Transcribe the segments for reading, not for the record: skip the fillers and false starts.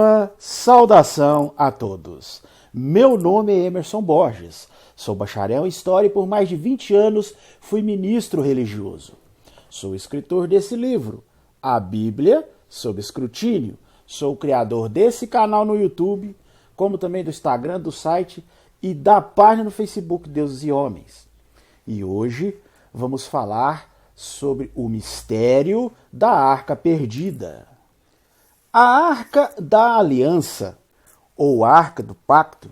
Uma saudação a todos. Meu nome é Emerson Borges. Sou bacharel em História e por mais de 20 anos fui ministro religioso. Sou escritor desse livro, A Bíblia sob Escrutínio. Sou o criador desse canal no YouTube, como também do Instagram, do site e da página no Facebook Deuses e Homens. E hoje vamos falar sobre o mistério da Arca Perdida. A Arca da Aliança, ou Arca do Pacto,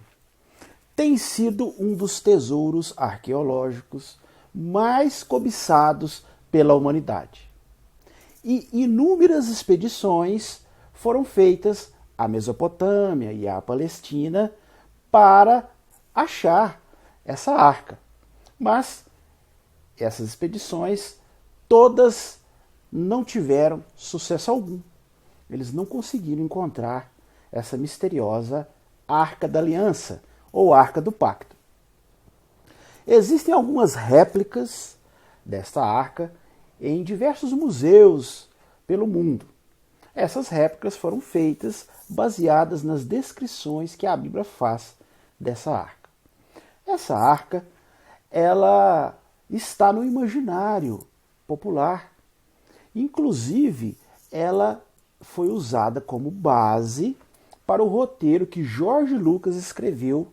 tem sido um dos tesouros arqueológicos mais cobiçados pela humanidade. E inúmeras expedições foram feitas à Mesopotâmia e à Palestina para achar essa arca. Mas essas expedições todas não tiveram sucesso algum. Eles não conseguiram encontrar essa misteriosa Arca da Aliança, ou Arca do Pacto. Existem algumas réplicas desta arca em diversos museus pelo mundo. Essas réplicas foram feitas baseadas nas descrições que a Bíblia faz dessa arca. Essa arca, ela está no imaginário popular. Inclusive, ela foi usada como base para o roteiro que George Lucas escreveu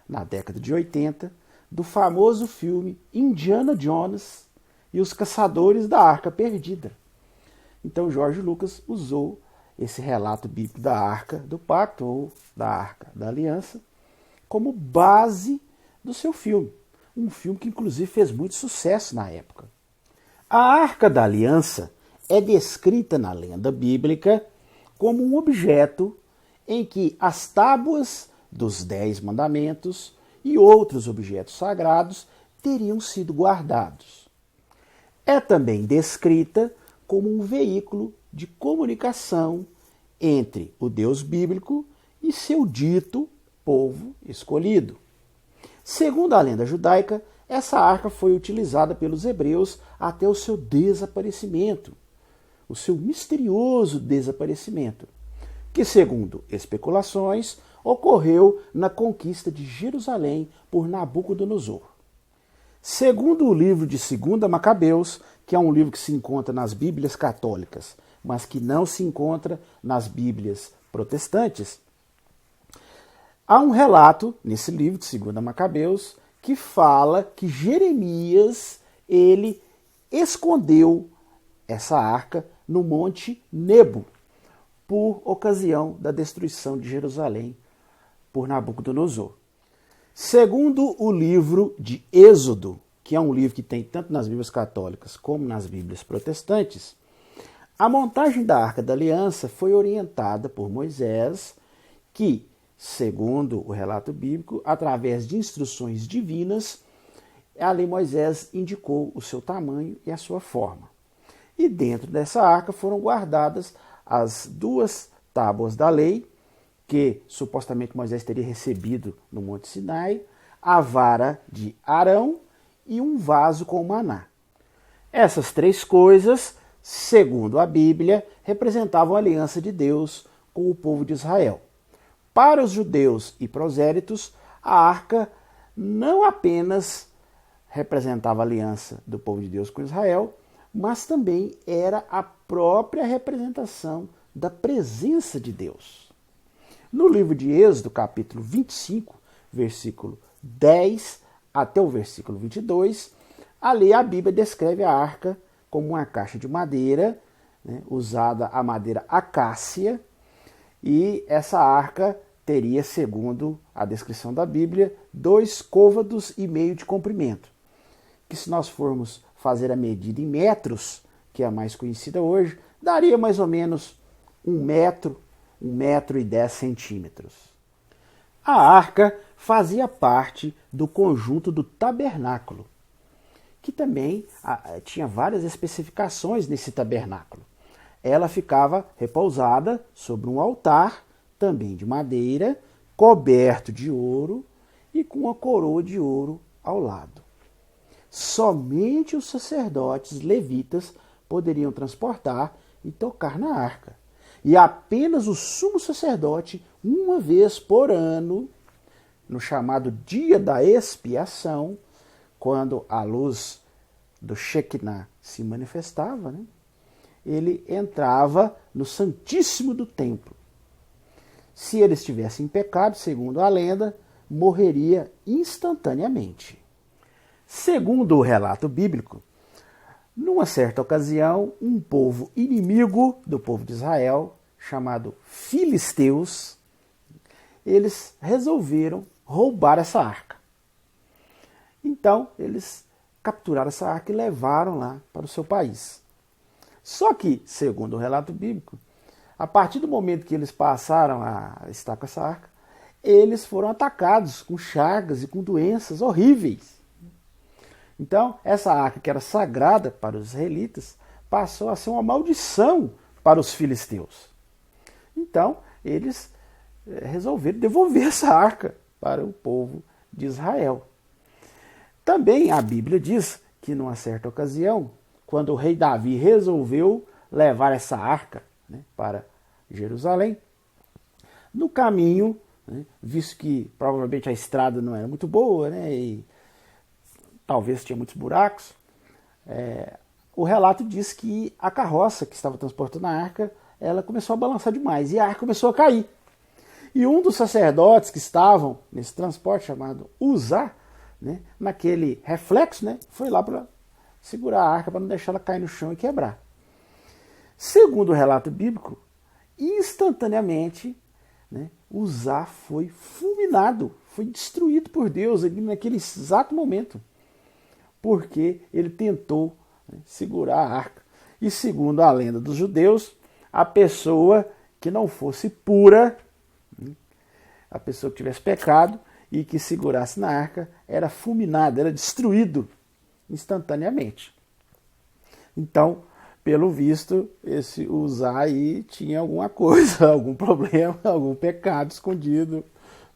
na década de 80 do famoso filme Indiana Jones e os Caçadores da Arca Perdida. Então George Lucas usou esse relato bíblico da Arca do Pacto, ou da Arca da Aliança, como base do seu filme. Um filme que inclusive fez muito sucesso na época. A Arca da Aliança é descrita na lenda bíblica como um objeto em que as tábuas dos 10 mandamentos e outros objetos sagrados teriam sido guardados. É também descrita como um veículo de comunicação entre o Deus bíblico e seu dito povo escolhido. Segundo a lenda judaica, essa arca foi utilizada pelos hebreus até o seu desaparecimento, o seu misterioso desaparecimento, que, segundo especulações, ocorreu na conquista de Jerusalém por Nabucodonosor. Segundo o livro de 2 Macabeus, que é um livro que se encontra nas Bíblias católicas, mas que não se encontra nas Bíblias protestantes, há um relato nesse livro de 2 Macabeus que fala que Jeremias ele escondeu essa arca no Monte Nebo, por ocasião da destruição de Jerusalém por Nabucodonosor. Segundo o livro de Êxodo, que é um livro que tem tanto nas Bíblias católicas como nas Bíblias protestantes, a montagem da Arca da Aliança foi orientada por Moisés, que, segundo o relato bíblico, através de instruções divinas, ali Moisés indicou o seu tamanho e a sua forma. E dentro dessa arca foram guardadas as 2 tábuas da lei, que supostamente Moisés teria recebido no Monte Sinai, a vara de Arão e um vaso com maná. Essas 3 coisas, segundo a Bíblia, representavam a aliança de Deus com o povo de Israel. Para os judeus e prosélitos, a arca não apenas representava a aliança do povo de Deus com Israel, mas também era a própria representação da presença de Deus. No livro de Êxodo, capítulo 25, versículo 10 até o versículo 22, ali a Bíblia descreve a arca como uma caixa de madeira, usada a madeira acácia, e essa arca teria, segundo a descrição da Bíblia, 2 côvados e meio de comprimento, que se nós formos fazer a medida em metros, que é a mais conhecida hoje, daria mais ou menos 1 metro, 1,10 centímetros. A arca fazia parte do conjunto do tabernáculo, que também tinha várias especificações nesse tabernáculo. Ela ficava repousada sobre um altar, também de madeira, coberto de ouro e com uma coroa de ouro ao lado. Somente os sacerdotes levitas poderiam transportar e tocar na arca. e apenas o sumo sacerdote, uma vez por ano, no chamado Dia da Expiação, quando a luz do Shekinah se manifestava, né, ele entrava no Santíssimo do Templo. Se ele estivesse em pecado, segundo a lenda, morreria instantaneamente. Segundo o relato bíblico, numa certa ocasião, um povo inimigo do povo de Israel, chamado filisteus, eles resolveram roubar essa arca. Então, eles capturaram essa arca e levaram lá para o seu país. Só que, segundo o relato bíblico, a partir do momento que eles passaram a estar com essa arca, eles foram atacados com chagas e com doenças horríveis. Então, essa arca que era sagrada para os israelitas passou a ser uma maldição para os filisteus. Então, eles resolveram devolver essa arca para o povo de Israel. Também a Bíblia diz que, numa certa ocasião, quando o rei Davi resolveu levar essa arca, né, para Jerusalém, no caminho, né, visto que provavelmente a estrada não era muito boa, né, e talvez tinha muitos buracos, o relato diz que a carroça que estava transportando a arca, ela começou a balançar demais e a arca começou a cair. E um dos sacerdotes que estavam nesse transporte, chamado Uzá, né, naquele reflexo, né, foi lá para segurar a arca para não deixar ela cair no chão e quebrar. Segundo o relato bíblico, instantaneamente, né, Uzá foi fulminado, foi destruído por Deus ali naquele exato momento, porque ele tentou, né, segurar a arca. E segundo a lenda dos judeus, a pessoa que não fosse pura, a pessoa que tivesse pecado e que segurasse na arca, era fulminada, era destruído instantaneamente. Então, pelo visto, esse Uzá aí tinha alguma coisa, algum problema, algum pecado escondido,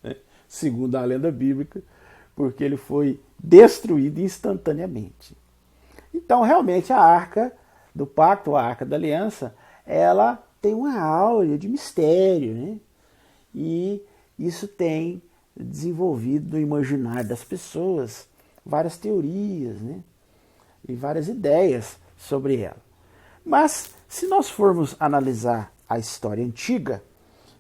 né, segundo a lenda bíblica, porque ele foi destruído instantaneamente. Então, realmente, a arca do pacto, a arca da aliança, ela tem uma áurea de mistério, né? E isso tem desenvolvido no imaginário das pessoas várias teorias, né, e várias ideias sobre ela. Mas, se nós formos analisar a história antiga,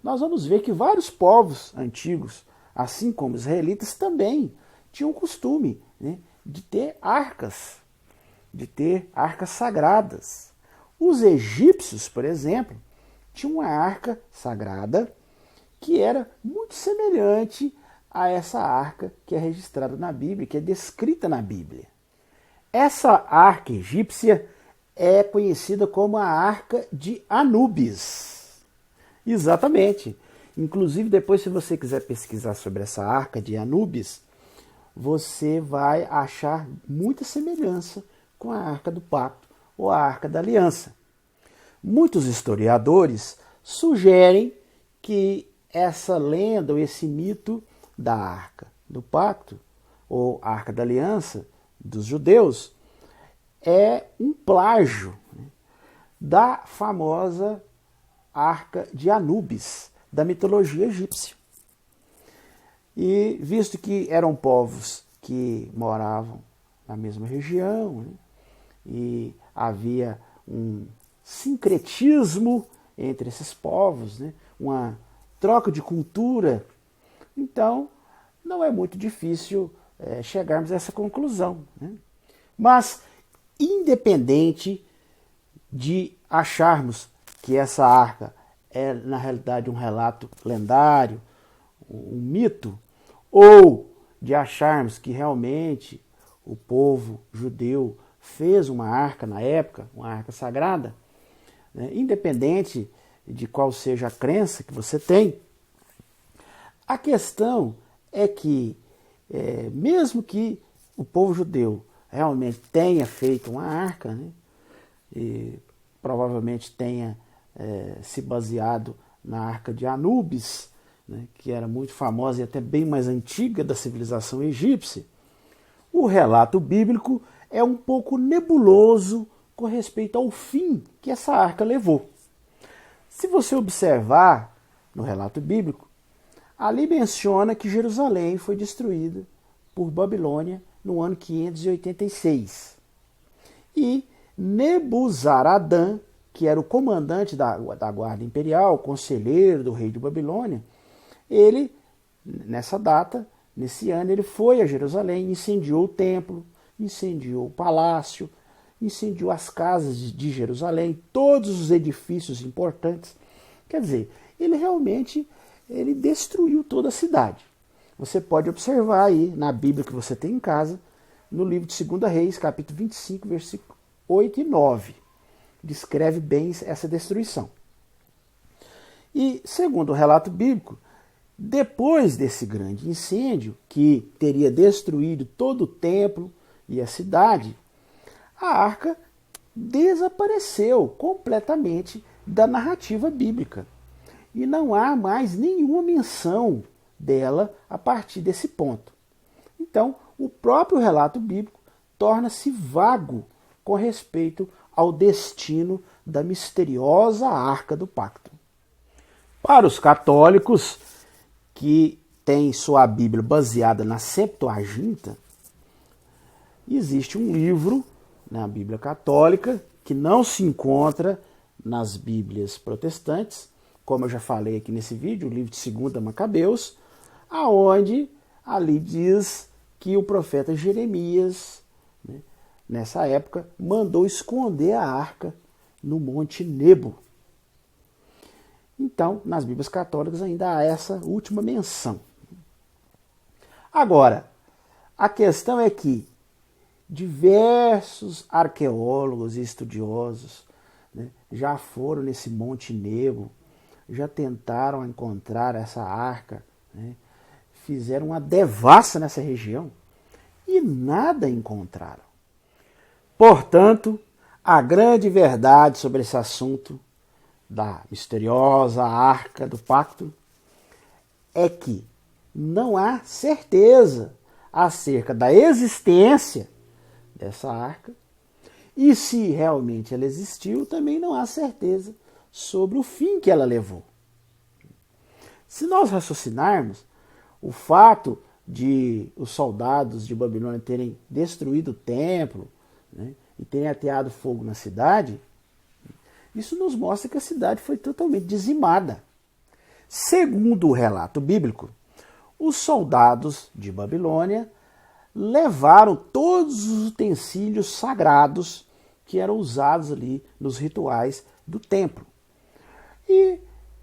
nós vamos ver que vários povos antigos, assim como os israelitas, também tinham o costume, né, de ter arcas sagradas. Os egípcios, por exemplo, tinham uma arca sagrada que era muito semelhante a essa arca que é registrada na Bíblia, que é descrita na Bíblia. Essa arca egípcia é conhecida como a Arca de Anubis. Exatamente. Inclusive, depois, se você quiser pesquisar sobre essa Arca de Anubis, você vai achar muita semelhança com a Arca do Pacto ou a Arca da Aliança. Muitos historiadores sugerem que essa lenda ou esse mito da Arca do Pacto ou Arca da Aliança dos judeus é um plágio, né, da famosa Arca de Anubis, da mitologia egípcia. E visto que eram povos que moravam na mesma região, né, e havia um sincretismo entre esses povos, né, uma troca de cultura, então não é muito difícil chegarmos a essa conclusão, né? Mas, independente de acharmos que essa arca é, na realidade, um relato lendário, um mito, ou de acharmos que realmente o povo judeu fez uma arca na época, uma arca sagrada, né, independente de qual seja a crença que você tem, a questão é que, mesmo que o povo judeu realmente tenha feito uma arca, né, e provavelmente tenha se baseado na Arca de Anubis, né, que era muito famosa e até bem mais antiga da civilização egípcia, o relato bíblico é um pouco nebuloso com respeito ao fim que essa arca levou. Se você observar no relato bíblico, ali menciona que Jerusalém foi destruída por Babilônia no ano 586. E Nebuzaradã, que era o comandante da guarda imperial, conselheiro do rei de Babilônia, ele, nessa data, nesse ano, ele foi a Jerusalém, incendiou o templo, incendiou o palácio, incendiou as casas de Jerusalém, todos os edifícios importantes. Quer dizer, ele realmente destruiu toda a cidade. Você pode observar aí na Bíblia que você tem em casa, no livro de 2 Reis, capítulo 25, versículo 8 e 9. Descreve bem essa destruição. E, segundo o relato bíblico, depois desse grande incêndio, que teria destruído todo o templo e a cidade, a arca desapareceu completamente da narrativa bíblica. E não há mais nenhuma menção dela a partir desse ponto. Então, o próprio relato bíblico torna-se vago com respeito ao destino da misteriosa Arca do Pacto. Para os católicos, que têm sua Bíblia baseada na Septuaginta, existe um livro na Bíblia Católica que não se encontra nas Bíblias protestantes, como eu já falei aqui nesse vídeo, o livro de 2 Macabeus, aonde ali diz que o profeta Jeremias, nessa época, mandou esconder a arca no Monte Nebo. Então, nas Bíblias católicas ainda há essa última menção. Agora, a questão é que diversos arqueólogos e estudiosos já foram nesse Monte Nebo, já tentaram encontrar essa arca, fizeram uma devassa nessa região e nada encontraram. Portanto, a grande verdade sobre esse assunto da misteriosa Arca do Pacto é que não há certeza acerca da existência dessa arca, e se realmente ela existiu, também não há certeza sobre o fim que ela levou. Se nós raciocinarmos, o fato de os soldados de Babilônia terem destruído o templo, e terem ateado fogo na cidade, isso nos mostra que a cidade foi totalmente dizimada. Segundo o relato bíblico, os soldados de Babilônia levaram todos os utensílios sagrados que eram usados ali nos rituais do templo. E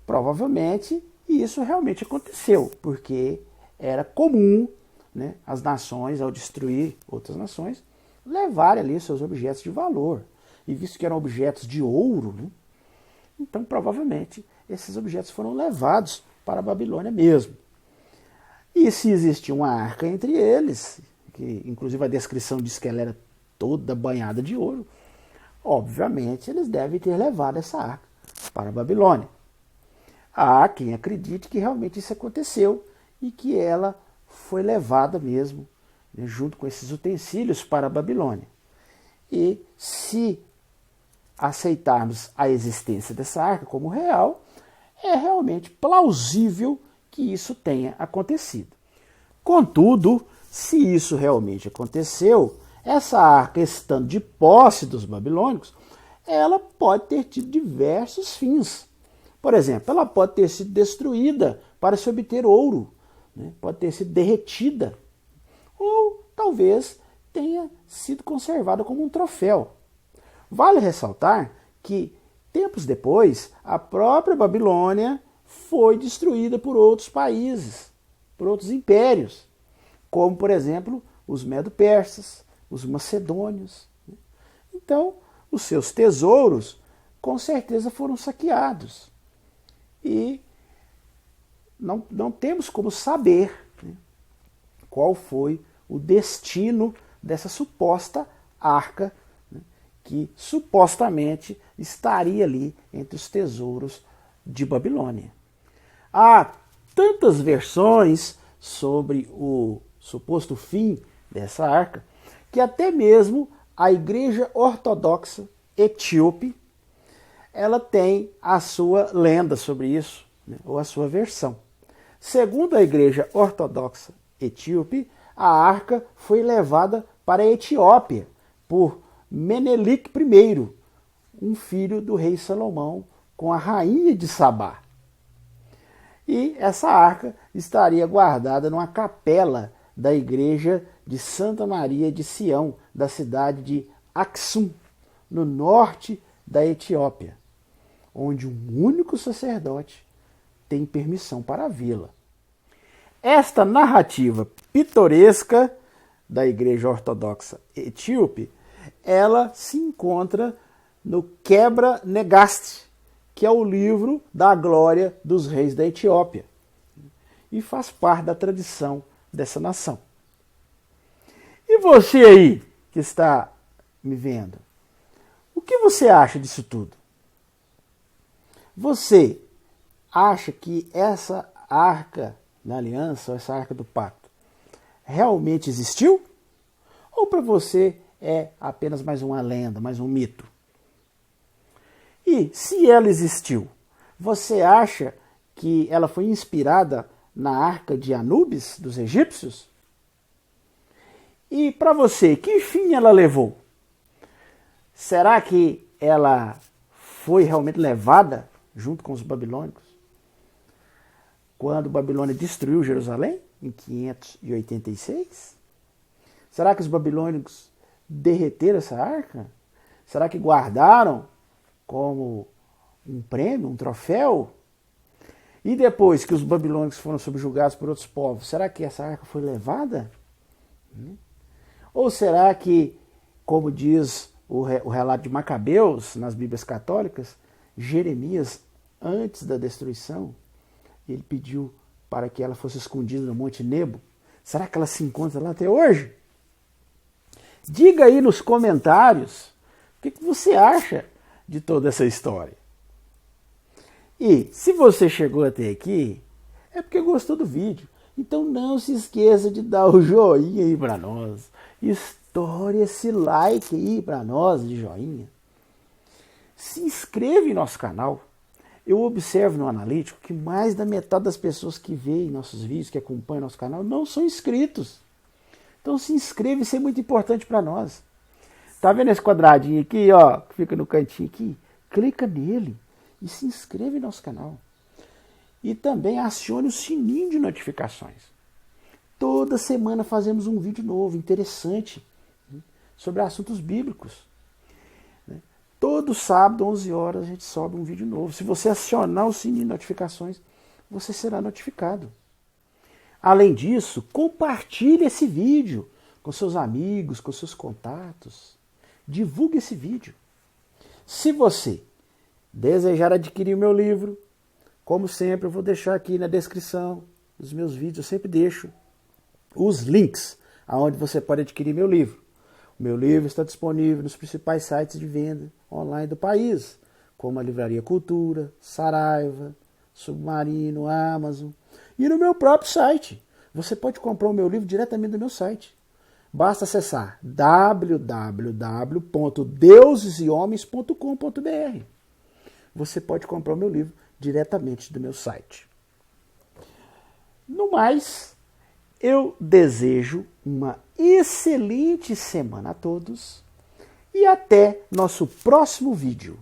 provavelmente isso realmente aconteceu, porque era comum as nações, ao destruir outras nações, levarem ali seus objetos de valor. E visto que eram objetos de ouro, então provavelmente esses objetos foram levados para a Babilônia mesmo. E se existia uma arca entre eles, que inclusive a descrição diz que ela era toda banhada de ouro, obviamente eles devem ter levado essa arca para a Babilônia. Há quem acredite que realmente isso aconteceu e que ela foi levada mesmo, junto com esses utensílios, para a Babilônia. E se aceitarmos a existência dessa arca como real, é realmente plausível que isso tenha acontecido. Contudo, se isso realmente aconteceu, essa arca, estando de posse dos babilônicos, ela pode ter tido diversos fins. Por exemplo, ela pode ter sido destruída para se obter ouro, pode ter sido derretida, ou talvez tenha sido conservada como um troféu. Vale ressaltar que, tempos depois, a própria Babilônia foi destruída por outros países, por outros impérios, como, por exemplo, os medo-persas, os macedônios. Então, os seus tesouros, com certeza, foram saqueados. E não temos como saber qual foi o destino dessa suposta arca, que supostamente estaria ali entre os tesouros de Babilônia. Há tantas versões sobre o suposto fim dessa arca, que até mesmo a Igreja Ortodoxa Etíope, ela tem a sua lenda sobre isso, né, ou a sua versão. Segundo a Igreja Ortodoxa Etíope, a arca foi levada para a Etiópia por Menelik I, um filho do rei Salomão, com a rainha de Sabá. E essa arca estaria guardada numa capela da igreja de Santa Maria de Sião, da cidade de Aksum, no norte da Etiópia, onde um único sacerdote tem permissão para vê-la. Esta narrativa pitoresca da Igreja Ortodoxa Etíope, ela se encontra no Quebra Negaste, que é o livro da glória dos reis da Etiópia, e faz parte da tradição dessa nação. E você aí, que está me vendo, o que você acha disso tudo? Você acha que essa arca da aliança, ou essa arca do pacto, realmente existiu? Ou para você é apenas mais uma lenda, mais um mito? E se ela existiu, você acha que ela foi inspirada na arca de Anubis, dos egípcios? E para você, que fim ela levou? Será que ela foi realmente levada junto com os babilônicos? Quando Babilônia destruiu Jerusalém, em 586? Será que os babilônicos derreteram essa arca? Será que guardaram como um prêmio, um troféu? E depois que os babilônicos foram subjugados por outros povos, será que essa arca foi levada? Ou será que, como diz o relato de Macabeus nas Bíblias católicas, Jeremias, antes da destruição, ele pediu para que ela fosse escondida no Monte Nebo? Será que ela se encontra lá até hoje? Diga aí nos comentários o que você acha de toda essa história. E se você chegou até aqui, é porque gostou do vídeo. Então não se esqueça de dar o joinha aí para nós. Estoure esse like aí para nós de joinha. Se inscreva em nosso canal. Eu observo no analítico que mais da metade das pessoas que veem nossos vídeos, que acompanham nosso canal, não são inscritos. Então se inscreva, isso é muito importante para nós. Tá vendo esse quadradinho aqui, ó, que fica no cantinho aqui? Clica nele e se inscreva em nosso canal. E também acione o sininho de notificações. Toda semana fazemos um vídeo novo, interessante, sobre assuntos bíblicos. Todo sábado, 11 horas, a gente sobe um vídeo novo. Se você acionar o sininho de notificações, você será notificado. Além disso, compartilhe esse vídeo com seus amigos, com seus contatos. Divulgue esse vídeo. Se você desejar adquirir o meu livro, como sempre, eu vou deixar aqui na descrição dos meus vídeos, eu sempre deixo os links aonde você pode adquirir meu livro. O meu livro está disponível nos principais sites de venda online do país, como a Livraria Cultura, Saraiva, Submarino, Amazon e no meu próprio site. Você pode comprar o meu livro diretamente do meu site. Basta acessar www.deuseshomens.com.br. Você pode comprar o meu livro diretamente do meu site. No mais, eu desejo uma excelente semana a todos e até nosso próximo vídeo.